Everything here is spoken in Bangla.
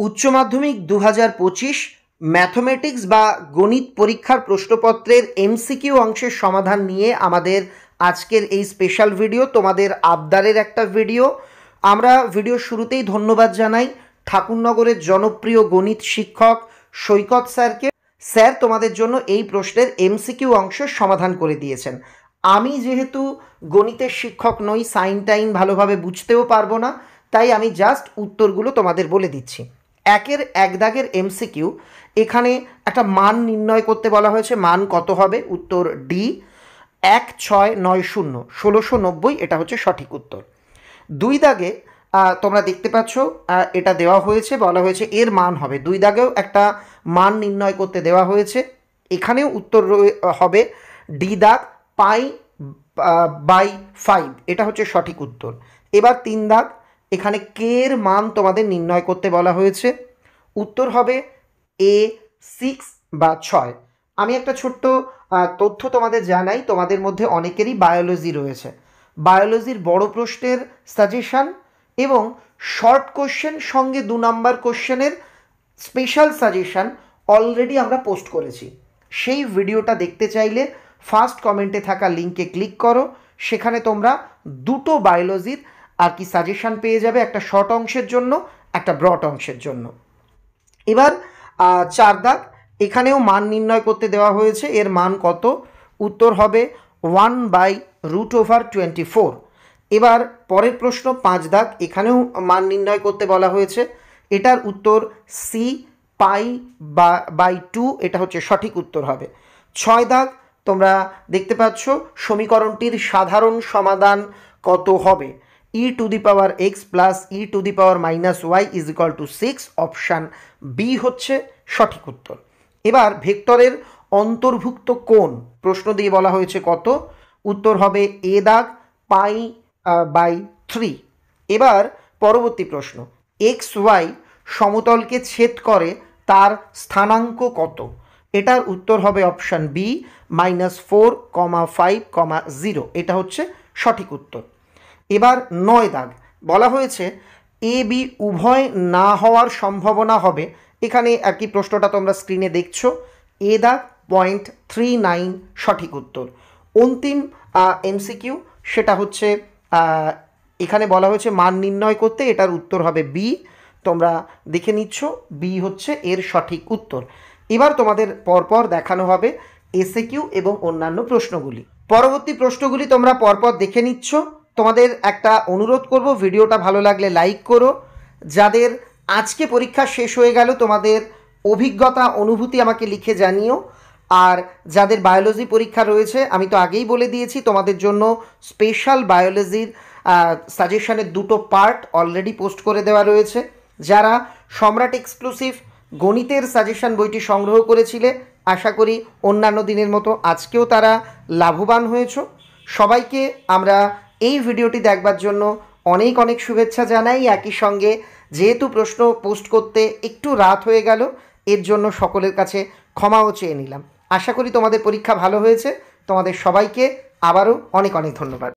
উচ্চ মাধ্যমিক 2025 ম্যাথমেটিক্স বা গণিত পরীক্ষার প্রশ্নপত্রের এমসিকিউ অংশের সমাধান নিয়ে আমাদের আজকের এই স্পেশাল ভিডিও। তোমাদের আবদারের একটা ভিডিও। আমরা ভিডিও শুরুতেই ধন্যবাদ জানাই ঠাকুরনগরের জনপ্রিয় গণিত শিক্ষক সৈকত স্যারকে। স্যার তোমাদের জন্য এই প্রশ্নের এমসিকিউ অংশের সমাধান করে দিয়েছেন। আমি যেহেতু গণিতের শিক্ষক নই, সাইন টাইন ভালোভাবে বুঝতেও পারবো না, তাই আমি জাস্ট উত্তরগুলো তোমাদের বলে দিচ্ছি। একের এক দাগের এমসিকিউ, এখানে একটা মান নির্ণয় করতে বলা হয়েছে। মান কত হবে? উত্তর ডি 1690 1690, এটা হচ্ছে সঠিক উত্তর। দুই দাগে তোমরা দেখতে পাচ্ছ এটা দেওয়া হয়েছে, বলা হয়েছে এর মান হবে। দুই দাগেও একটা মান নির্ণয় করতে দেওয়া হয়েছে, এখানেও উত্তর হবে ডি দাগ π/5, এটা হচ্ছে সঠিক উত্তর। এবার তিন দাগ, এখানে কে এর মান তোমাদের নির্ণয় করতে বলা হয়েছে, উত্তর হবে এ 6 বা 6। আমি একটা ছোট্ট তথ্য তোমাদের জানাই, তোমাদের মধ্যে অনেকেরই বায়োলজি রয়েছে। বায়োলজির বড় প্রশ্নের সাজেশান এবং শর্ট কোশ্চেন সঙ্গে 2 নম্বর কোশ্চেনের স্পেশাল সাজেশান অলরেডি আমরা পোস্ট করেছি। সেই ভিডিওটা দেখতে চাইলে ফার্স্ট কমেন্টে থাকা লিঙ্কে ক্লিক করো, সেখানে তোমরা দুটো বায়োলজির সাজেশান পেয়ে যাবে, একটা শর্ট অংশের জন্য, একটা ব্রড অংশের জন্য। এবার 4 দাগ, এখানেও মান নির্ণয় করতে দেওয়া হয়েছে। এর মান কত? উত্তর হবে 1/√24। এবার পরের প্রশ্ন 5 দাগ, এখানেও মান নির্ণয় করতে বলা হয়েছে। এটার উত্তর সি π/2, এটা হচ্ছে সঠিক উত্তর হবে। 6 দাগ, তোমরা দেখতে পাচ্ছ সমীকরণটির সাধারণ সমাধান কত হবে? e⁻x + e⁻−y = 6, অপশান বি হচ্ছে সঠিক উত্তর। এবার ভেক্টরের অন্তর্ভুক্ত কোণ প্রশ্ন দিয়ে বলা হয়েছে কত? উত্তর হবে এ দাগ π/3। এবার পরবর্তী প্রশ্ন, xy সমতলকে ছেদ করে তার স্থানাঙ্ক কত? এটার উত্তর হবে অপশান বি -4, 5, 0, এটা হচ্ছে সঠিক উত্তর। এবার 9 দাগ, বলা হয়েছে এ বি উভয় না হওয়ার সম্ভাবনা হবে। এখানে প্রশ্নটা তোমরা স্ক্রিনে দেখছো। এ দাগ 0.39 সঠিক উত্তর। অন্তিম এমসিকিউ, সেটা হচ্ছে এখানে বলা হয়েছে মান নির্ণয় করতে, এটার উত্তর হবে বি। তোমরা দেখে নিচ্ছ, বি হচ্ছে এর সঠিক উত্তর। এবার তোমাদের পরপর দেখানো হবে এসএকিউ এবং অন্যান্য প্রশ্নগুলি। পরবর্তী প্রশ্নগুলি তোমরা পরপর দেখে নিচ্ছ। তোমাদের একটা অনুরোধ করব, ভিডিওটা ভালো লাগলে লাইক করো। যাদের আজকে পরীক্ষা শেষ হয়ে গেল, তোমাদের অভিজ্ঞতা অনুভূতি আমাকে লিখে জানিও। আর যাদের বায়োলজি পরীক্ষা রয়েছে, আমি তো আগেই বলে দিয়েছি তোমাদের জন্য স্পেশাল বায়োলজির সাজেশনের 2টো পার্ট অলরেডি পোস্ট করে দেওয়া রয়েছে। যারা সম্রাট এক্সক্লুসিভ গণিতের সাজেশন বইটি সংগ্রহ করেছিলে, আশা করি অন্যান্য দিনের মতো আজকেও তারা লাভবান হয়েছ। সবাইকে আমরা এই ভিডিওটি দেখবার জন্য অনেক অনেক শুভেচ্ছা জানাই। একই সঙ্গে যেহেতু প্রশ্ন পোস্ট করতে একটু রাত হয়ে গেল, এর জন্য সকলের কাছে ক্ষমাও চেয়ে নিলাম। আশা করি তোমাদের পরীক্ষা ভালো হয়েছে। তোমাদের সবাইকে আবারও অনেক অনেক ধন্যবাদ।